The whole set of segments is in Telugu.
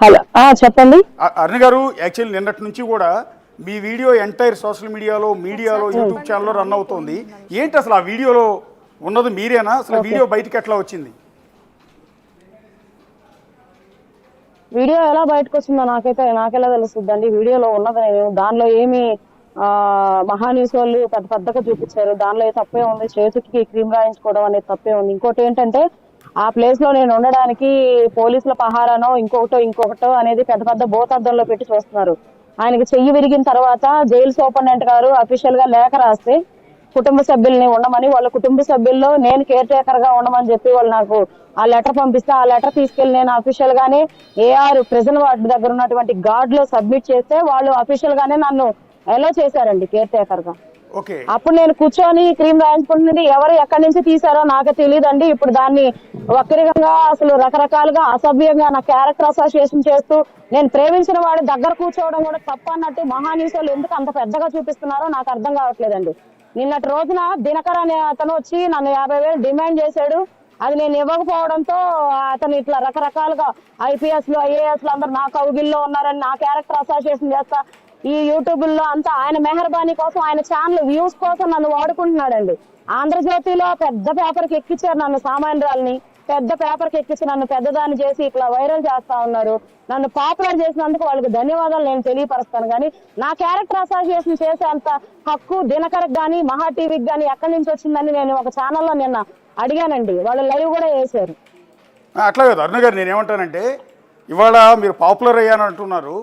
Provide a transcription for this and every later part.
హలో చెప్పండి అరుణ్ గారు. యాక్చువల్లీ నిన్నటి నుంచి కూడా మీ వీడియో ఎంటైర్ సోషల్ మీడియాలో యూట్యూబ్ ఛానల్లో రన్ అవుతోంది. ఏంటి అసలు ఆ వీడియోలో ఉన్నది మీరేనా? అసలు వీడియో బయటికి ఎట్లా వచ్చింది? వీడియో ఎలా బయటకు వచ్చిందో నాకెలా తెలుస్తుందండి. వీడియోలో ఉన్నది నేను దానిలో ఏమి మహాన్యూస్ వాళ్ళు పెద్దగా చూపించారు. దానిలో తప్పే ఉంది. చేతికి క్రీమ్ రాయించుకోవడం అనేది తప్పే ఉంది. ఇంకోటి ఏంటంటే ఆ ప్లేస్ లో నేను ఉండడానికి పోలీసుల పహారానో ఇంకొకటో అనేది పెద్ద భూతద్దంలో పెట్టి చూస్తున్నారు. ఆయనకి చెయ్యి విరిగిన తర్వాత జైలు సూపరింటెండెంట్ గారు అఫీషియల్ గా లేఖ రాస్తే కుటుంబ సభ్యుల్ని ఉండమని, వాళ్ళ కుటుంబ సభ్యుల్లో నేను కేర్ టేకర్ గా ఉండమని చెప్పి వాళ్ళు నాకు ఆ లెటర్ పంపిస్తే ఆ లెటర్ తీసుకెళ్లి నేను అఫీషియల్ గానే ఏఆర్ ప్రిజన్ వార్డు దగ్గర ఉన్నటువంటి గార్డ్ లో సబ్మిట్ చేస్తే వాళ్ళు అఫీషియల్ గానే నన్ను అలో చేశారండి కేర్ టేకర్ గా. అప్పుడు నేను కూర్చొని క్రీమ్ రాయించుకుంటున్నది ఎవరు ఎక్కడి నుంచి తీసారో నాకు తెలియదండి. ఇప్పుడు దాన్ని వక్రీయంగా అసలు రకరకాలుగా అసభ్యంగా నా క్యారెక్టర్ అసోసియేషన్ చేస్తూ నేను ప్రేమించిన వాడి దగ్గర కూర్చోవడం కూడా తప్ప అన్నట్టు మహాన్యూస్ వాళ్ళు ఎందుకు అంత పెద్దగా చూపిస్తున్నారో నాకు అర్థం కావట్లేదండి. నిన్నటి రోజున దినకర్ అనే అతను వచ్చి నన్ను 50,000 డిమాండ్ చేశాడు. అది నేను ఇవ్వకపోవడంతో అతను ఇట్లా రకరకాలుగా ఐపీఎస్ లు ఐఏఎస్ లు అందరు నా కౌగిల్లో ఉన్నారని నా క్యారెక్టర్ అసోసియేషన్ చేస్తా ఈ యూట్యూబ్ లో అంతా ఆయన మెహర్బానీ కోసం ఆయన ఛానల్ వ్యూస్ కోసం నన్ను వాడుకుంటున్నాడండి. ఆంధ్రజ్యోతిలో పెద్ద పేపర్ కి ఎక్కించారు నన్ను, సామాన్యురాల్ని పెద్ద పేపర్ కి ఎక్కించి నన్ను పెద్దదాన్ని చేసి ఇట్లా వైరల్ చేస్తా ఉన్నారు. నన్ను పాపులర్ చేసినందుకు వాళ్ళకి ధన్యవాదాలు నేను తెలియపరుస్తాను. కానీ నా క్యారెక్టర్ అసోసియేషన్ చేసేంత హక్కు దినకర్కి కానీ మహా టీవీకి కానీ ఎక్కడి నుంచి వచ్చిందని నేను ఒక ఛానల్లో నిన్న అడిగానండి. వాళ్ళు లైవ్ కూడా వేశారు. అట్లా కదా అరుణ గారు, నేనేమంటానంటే ఇవాళ మీరు పాపులర్ అయ్యాను అంటున్నారు.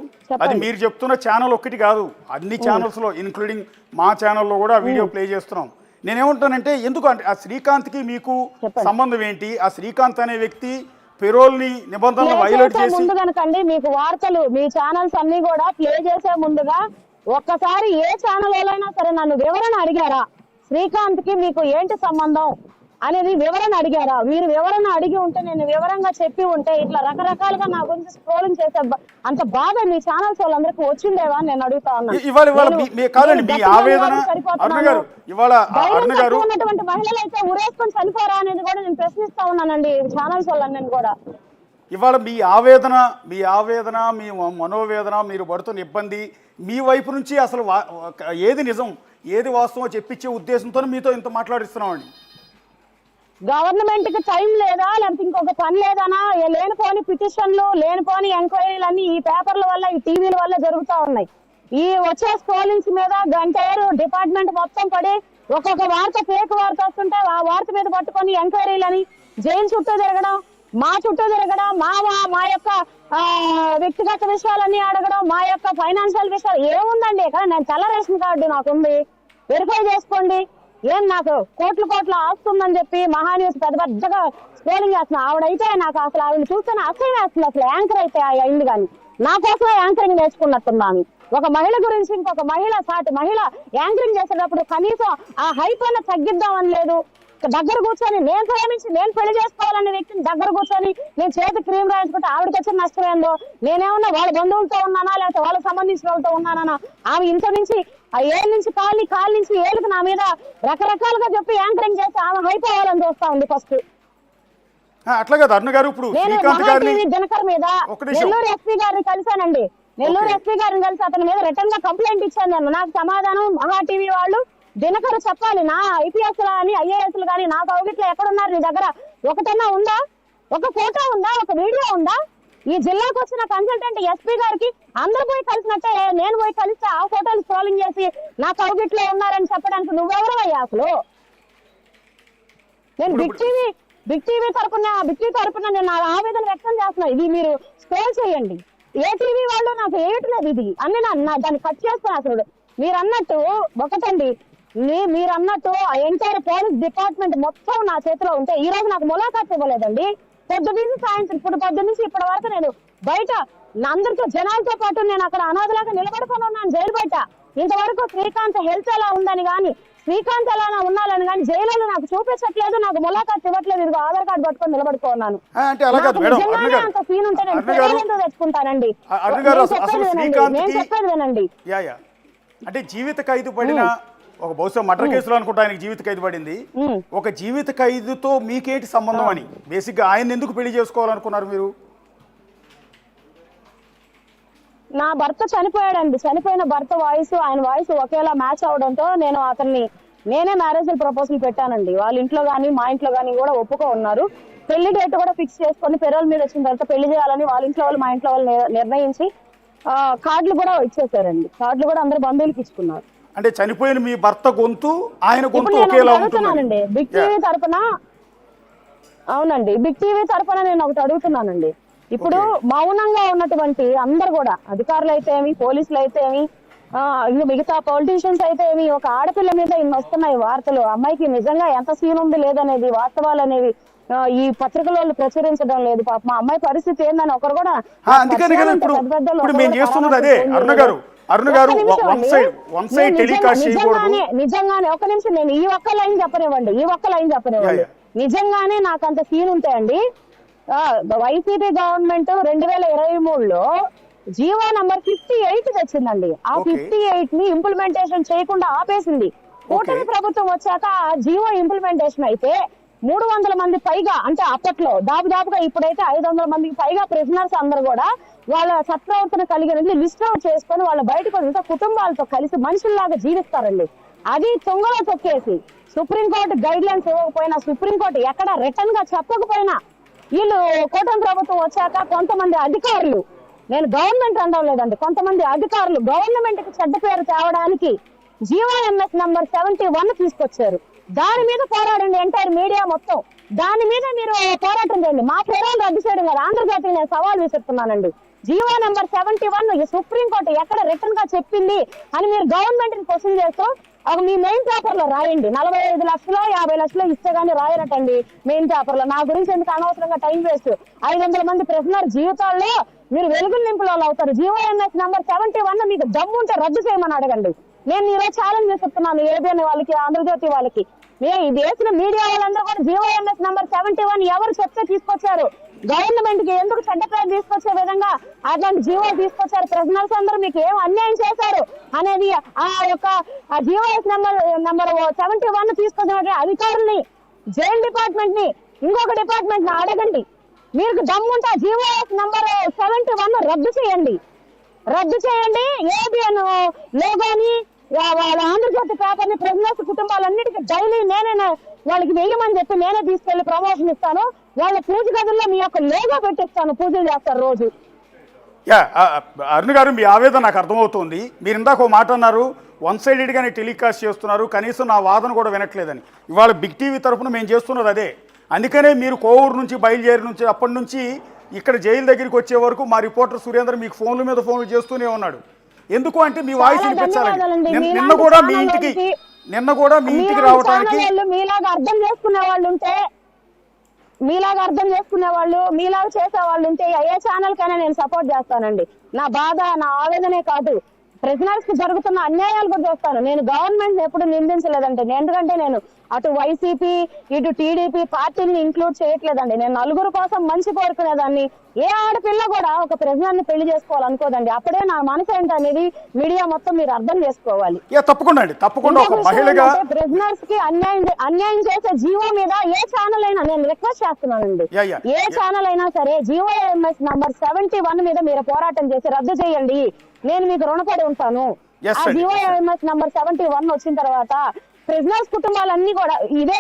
అది మీరు చెప్తున్న ఛానల్ ఒక్కటి కాదు, అన్ని ఛానల్స్లో ఇన్క్లూడింగ్ మా ఛానల్లో కూడా వీడియో ప్లే చేస్తున్నాం. నేనేమంటానంటే ఎందుకు అంటే ఆ శ్రీకాంత్కి మీకు సంబంధం ఏంటి? ఆ శ్రీకాంత్ అనే వ్యక్తి పెరోల్ ని నిబంధనలు వైలేట్ చేసి ముందు కనుకండి మీకు వార్తలు మీ ఛానల్స్ అన్ని కూడా ప్లే చేసే ముందుగా ఒక్కసారి ఏ ఛానల్ అయినా సరే నన్ను వివరణ అడిగారా? శ్రీకాంత్ కి మీకు ఏంటి సంబంధం అనేది వివరణ అడిగారా? మీరు వివరణ అడిగి ఉంటే నేను వివరంగా చెప్పి ఉంటే ఇట్లా రకరకాలుగా నా గురించి స్క్రోలింగ్ చేసే అంత బాధ మీ ఛానల్స్ వాళ్ళందరికీ వచ్చిందేవా నేను అడుగుతా ఉన్నాను. ఉన్నటువంటి మహిళలు అయితే ఉరేసుకొని చనిపోరా అనేది కూడా నేను ప్రశ్నిస్తా ఉన్నానండి ఛానల్స్ వాళ్ళని కూడా. ఇవాళ మీ ఆవేదన మీ మనోవేదన, మీరు పడుతున్న ఇబ్బంది, మీ వైపు నుంచి అసలు ఏది నిజం ఏది వాస్తవం చెప్పించే ఉద్దేశంతో మీతో ఇంత మాట్లాడిస్తున్నామండి. గవర్నమెంట్ కి టైం లేదా, లేకపోతే ఇంకొక పని లేదనా? లేనిపోని పిటిషన్లు, లేనిపోని ఎంక్వైరీలు అన్ని ఈ పేపర్ల వల్ల ఈ టీవీల వల్ల జరుగుతూ ఉన్నాయి. ఈ వచ్చే స్క్రోలింగ్స్ మీద గంటేరు డిపార్ట్మెంట్ మొత్తం పడి ఒక్కొక్క వార్త ఫేక్ వార్త వస్తుంటే ఆ వార్త మీద పట్టుకొని ఎంక్వైరీలని జైలు చుట్టూ తిరగడం, మా చుట్టూ తిరగడం, మా యొక్క వ్యక్తిగత విషయాలన్నీ అడగడం, మా యొక్క ఫైనాన్షియల్ విషయాలు ఏముందండి? కానీ నేను తెల్ల రేషన్ కార్డు నాకుంది, వెరిఫై చేసుకోండి. ఏం నాకు కోట్ల ఆస్తుందని చెప్పి మహాన్యూస్ పెద్దగా స్క్రోలింగ్ చేస్తున్నా. ఆవిడైతే నాకు అసలు ఆవిడని చూస్తేనే అసహ్యం వేస్తుంది. అసలు యాంకర్ అయితే అయింది కానీ నా కోసమే యాంకరింగ్ నేర్చుకున్నట్టుందా? ఒక మహిళ గురించి ఇంకొక సాటి మహిళ యాంకరింగ్ చేసేటప్పుడు కనీసం ఆ హైప్ అన్న తగ్గిద్దామని లేదు. దగ్గర కూర్చొని నేను ప్రేమించి నేను పెళ్లి చేసుకోవాలనే వ్యక్తిని దగ్గర కూర్చొని నేను చేతి క్రీమ్ రాయించుకుంటే ఆవిడకి వచ్చిన నష్టం ఏందో? నేనేమన్నా వాళ్ళ బంధువులతో ఉన్నానా లేకపోతే వాళ్ళకి సంబంధించిన వాళ్ళతో ఉన్నానా? ఆమె ఇంత నుంచి ఆ ఏళ్ళ నుంచి కాళ్ళ నుంచి ఏళ్ళకి నా మీద రకరకాలుగా చెప్పి యాంకరింగ్ చేసి ఆమె హైప్ అవ్వాలని చూస్తా ఉంది. ఫస్ట్ అట్లా కదా అరుణ గారు, ఇప్పుడు దినకర్ మీద నెల్లూరు ఎస్పీ గారిని కలిశానండి. నెల్లూరు ఎస్పీ గారిని కలిసి అతని మీద రిటర్న్ గా కంప్లైంట్ ఇచ్చాను నేను. నాకు సమాధానం మహా టీవీ వాళ్ళు దినకర్ చెప్పాలి. నా ఐపీఎస్ కానీ ఐఏఎస్ లు కానీ నా కౌగిట్లో ఎక్కడున్నారు? నీ దగ్గర ఒకటన్నా ఉందా? ఒక ఫోటో ఉందా? ఒక వీడియో ఉందా? ఈ జిల్లాకు వచ్చిన కన్సల్టెంట్ ఎస్పీ గారికి అందరు పోయి కలిసినట్టే నేను పోయి కలిసి ఆ ఫోటోలు స్క్రోలింగ్ చేసి నా కౌగిట్లో ఉన్నారని చెప్పడానికి నువ్వెవరవయ్యా అసలు? నేను బిగ్ టీవీ తరపున నేను నా ఆవేదన వ్యక్తం చేస్తున్నా. ఇది మీరు స్క్రోల్ చేయండి. ఏ టీవీ వాళ్ళు నాకు వేయట్లేదు. ఇది అన్ని దాన్ని కట్ చేస్తున్నా. అసలు మీరు అన్నట్టు ఒకటండి, మీరు అన్నట్టు ఎంటైర్ పోలీస్ డిపార్ట్మెంట్ మొత్తం నా చేతిలో ఉంటే ఈ రోజు నాకు ములాఖాత్ ఇవ్వలేదండి. పొద్దున్నీ సాయంత్రం పొద్దు నుంచి ఇప్పటి వరకు నేను బయట అందరితో జనాలతో పాటు నేను అక్కడ అనాథలాగా నిలబడుకొని ఉన్నాను జైలు బయట. ఇంతవరకు శ్రీకాంత్ హెల్త్ ఎలా ఉందని కానీ శ్రీకాంత్ ఎలా ఉన్నాలని కానీ జైలు నాకు చూపించట్లేదు, నాకు ములాఖాత్ ఇవ్వట్లేదు. ఇదిగో ఆధార్ కార్డు పట్టుకొని నిలబడుకున్నాను. అంత సీన్ ఉంటే నేను ఎందుకు తెచ్చుకుంటానండి? నేను చెప్పేది వినండి. అంటే జీవిత ఖైదు పడిన ఒక బహుశా మర్డర్ కేసులో అనుకుంటా ఆయనకి జీవిత ఖైదు పడింది. ఒక జీవిత ఖైదుతో మీకేంటి సంబంధం అని బేసిక్ గా ఆయన ఎందుకు పెళ్లి చేసుకోవాలనుకున్నారు మీరు? నా భర్త చనిపోయాడండి. చనిపోయిన భర్త వాయిస్ ఆయన వాయిస్ ఒకేలా మ్యాచ్ అవడంతో నేను నేనే మ్యారేజ్ ప్రపోజల్ పెట్టానండి. వాళ్ళ ఇంట్లో గానీ మా ఇంట్లో గానీ కూడా ఒప్పుకో ఉన్నారు. పెళ్లి డేట్ కూడా ఫిక్స్ చేసుకొని పెరోల్ మీద వచ్చిన తర్వాత పెళ్లి చేయాలని వాళ్ళ ఇంట్లో వాళ్ళు మా ఇంట్లో వాళ్ళు నిర్ణయించి కార్డులు కూడా ఇచ్చేసారండి. కార్డులు కూడా అందరు బంధువులకి ఇచ్చుకున్నారు. అంటే చనిపోయిన మీ భర్త గొంతు ఆయన గొంతు ఒకేలా ఉంటుందండి. బిగ్ టీవీ తరపున అవునండి, బిగ్ టీవీ తరపున నేను ఒకటి అడుగుతున్నానండి. ఇప్పుడు మౌనంగా ఉన్నటువంటి అందరు కూడా అధికారులు అయితే ఏమి, పోలీసులు అయితే ఏమి, మిగతా పొలిటీషియన్స్ అయితే ఏమి, ఒక ఆడపిల్ల మీద ఇన్ని వస్తున్నాయి వార్తలు. అమ్మాయికి నిజంగా ఎంత సీన్ ఉంది లేదనేది వాస్తవాలు అనేవి ఈ పత్రికల వాళ్ళు ప్రచురించడం లేదు. పాప మా అమ్మాయి పరిస్థితి ఏందని ఒకరు కూడా అందుకని కదా ఇప్పుడు మేము చేస్తున్నది అదే. అరుణ గారు వన్ సైడ్ టెలికాస్ట్ చేయకూడదు. నిజంగానే ఒక నిమిషం నేను ఈ ఒక్క లైన్ చెప్పనివ్వండి. నిజంగానే నాకు అంత సీన్ ఉంటాయండి. వైసీపీ గవర్నమెంట్ 2023లో జీవో నంబర్ 58 తెచ్చిందండి. ఆ 58 ని ఇంప్లిమెంటేషన్ చేయకుండా ఆపేసింది. కూటమి ప్రభుత్వం వచ్చాక ఆ జీవో ఇంప్లిమెంటేషన్ అయితే 300 మంది పైగా, అంటే అప్పట్లో దాదాపుగా ఇప్పుడైతే 500 మందికి పైగా ప్రిజనర్స్ అందరూ కూడా వాళ్ళ సత్ప్రవర్తన కలిగినది లిస్ట్ అవుట్ చేసుకొని వాళ్ళ బయటకు వదిలితే కుటుంబాలతో కలిసి మనుషుల్లాగా జీవిస్తారండి. అది తుంగలో తొక్కేసి సుప్రీంకోర్టు గైడ్ లైన్స్ ఇవ్వకపోయినా, సుప్రీంకోర్టు ఎక్కడ రిటర్న్ గా చెప్పకపోయినా, వీళ్ళు కూటమి ప్రభుత్వం వచ్చాక కొంతమంది అధికారులు, నేను గవర్నమెంట్ అనడం లేదండి, కొంతమంది అధికారులు గవర్నమెంట్ కి చెడ్డ పేరు తేవడానికి జీవోఎంఎస్ నంబర్ 71 తీసుకొచ్చారు. దాని మీద పోరాడండి ఎంటైర్ మీడియా మొత్తం. దాని మీద మీరు పోరాటం చేయండి. మా పేరు రద్దు చేయడం కదా, ఆంధ్రజ్యోతికి నేను సవాల్ విసురుతున్నానండి. జీవో నంబర్ 71 సుప్రీంకోర్టు ఎక్కడ రిటర్న్ గా చెప్పింది అని మీరు గవర్నమెంట్ ని క్వశ్చన్ చేస్తూ మీ మెయిన్ పేపర్ లో రాయండి. 45 లక్షలు 50 లక్షలు ఇస్తే గానీ రాయరటండి మెయిన్ పేపర్ లో. నా గురించి ఎందుకు అనవసరంగా టైం వేస్ట్. 500 మంది ప్రిజనర్ జీవితాల్లో మీరు వెలుగులు నింపుల వాళ్ళు అవుతారు. జీవోఎంఎస్ నంబర్ 71 మీకు దమ్ము ఉంటే రద్దు చేయమని అడగండి. నేను ఈరోజు ఛాలెంజ్ చేస్తున్నాను ఏబిఎన్ వాళ్ళకి, ఆంధ్రజ్యోతి వాళ్ళకి. ఈ దేశంలో మీడియా వాళ్ళందరూ కూడా జీవోఎంఎస్ నంబర్ 71 ఎవరు చెప్తే తీసుకొచ్చారు, గవర్నమెంట్ కి ఎందుకు చెడ్డ పేరు తీసుకొచ్చే విధంగా అట్లాంటి జీవో తీసుకొచ్చారు, ప్రిజనర్స్ అందరూ మీకు ఏం అన్యాయం చేశారు అనేది ఆ యొక్క జీవోఎస్ నంబర్ 71 తీసుకొచ్చిన అధికారుల్ని, జైల్ డిపార్ట్మెంట్ ని, ఇంకొక డిపార్ట్మెంట్ ని అడగండి. మీకు దమ్ముంటే జీవోఎస్ నంబర్ 71 రద్దు చేయండి. ఏబిఎన్ లోగాని వాళ్ళ ఆంధ్రజ్యోతి పేపర్ ని ప్రిజనర్స్ కుటుంబాలన్నిటికీ డైలీ నేనే వాళ్ళకి వేయమని చెప్పి నేనే తీసుకెళ్లి ప్రమోషన్ ఇస్తాను. వాళ్ళ పూజ గదుల్లో మీ యొక్క లోగో పెట్టిస్తాను, పూజలు చేస్తారు రోజు. అరుణ్ గారు మీ ఆవేదన నాకు అర్థమవుతుంది. మీరు ఇందాక ఒక మాట అన్నారు, వన్ సైడెడ్గానే టెలికాస్ట్ చేస్తున్నారు, కనీసం నా వాదన కూడా వినట్లేదని. ఇవాళ బిగ్ టీవీ తరఫున మేము చేస్తున్నది అదే. అందుకనే మీరు కోవూరు నుంచి బయలుదేరి నుంచి అప్పటి నుంచి ఇక్కడ జైలు దగ్గరికి వచ్చే వరకు మా రిపోర్టర్ సురేందర్ మీకు ఫోన్ల మీద ఫోన్లు చేస్తూనే ఉన్నాడు. ఎందుకు అంటే మీ వాయిస్ వినిపించాలండి. నిన్న కూడా మీ ఇంటికి రావడానికి మీలాగా అర్థం చేసుకునే వాళ్ళు, మీలాగా చేసే వాళ్ళు ఉంటే ఏ ఛానల్ కైనా నేను సపోర్ట్ చేస్తానండి. నా బాధ, నా ఆవేదనే కాదు, ప్రిజనర్స్ కి జరుగుతున్న అన్యాయాలు కూడా చూస్తాను. నేను గవర్నమెంట్ ఎప్పుడు నిందించలేదండి. ఎందుకంటే నేను అటు వైసీపీ ఇటు టీడీపీ పార్టీని ఇంక్లూడ్ చేయట్లేదండి. నేను నలుగురు కోసం మంచి కోరుకునేదాన్ని. ఏ ఆడపిల్ల కూడా ఒక ప్రిజనర్ ని పెళ్లి చేసుకోవాలనుకోదండి. అప్పుడే నా మనసు ఏంటనేది మీడియా మొత్తం మీరు అర్థం చేసుకోవాలి. తప్పకుండా ప్రిజనర్స్ కి అన్యాయం చేసే జీవో మీద ఏ ఛానల్ అయినా నేను రిక్వెస్ట్ చేస్తున్నానండి, ఏ ఛానల్ అయినా సరే జీవోఎంఎస్ నంబర్ 71 మీద మీరు పోరాటం చేసి రద్దు చేయండి. నేను మీకు రుణపడి ఉంటాను. ఆ జీవోఎంఎస్ నంబర్ 71 వచ్చిన తర్వాత ప్రిజనర్స్ కుటుంబాలన్నీ కూడా ఇదే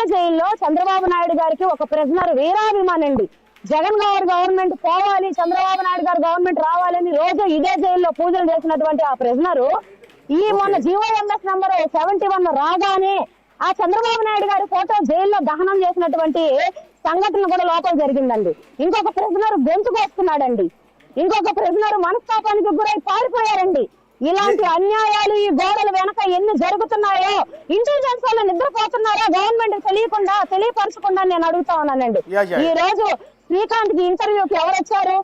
జైల్లో చంద్రబాబు నాయుడు గారికి ఒక ప్రిజనర్ వీరాభిమానండి. జగన్ గారి గవర్నమెంట్ పోవాలి, చంద్రబాబు నాయుడు గారి గవర్నమెంట్ రావాలని రోజు ఇదే జైల్లో పూజలు చేసినటువంటి ఆ ప్రిజనరు మొన్న జీవోఎంఎస్ నంబర్ 71 రాగానే ఆ చంద్రబాబు నాయుడు గారి ఫోటో జైల్లో దహనం చేసినటువంటి సంఘటన కూడా లోపల జరిగిందండి. ఇంకొక ప్రిజనర్ గొంతుకు వస్తున్నాడండి. ఇంకొక ప్రిజనర్ మనస్తాపానికి గురై పారిపోయారండి. ఇలాంటి అన్యాయాలు ఈ గోడల వెనక ఎన్ని జరుగుతున్నాయో ఇంటెలిజెన్స్ వాళ్ళు నిద్రపోతున్నారో గవర్నమెంట్ తెలియపరచకుండా నేను అడుగుతా ఉన్నానండి. ఈ రోజు శ్రీకాంత్ కి ఇంటర్వ్యూకి ఎవరు వచ్చారు?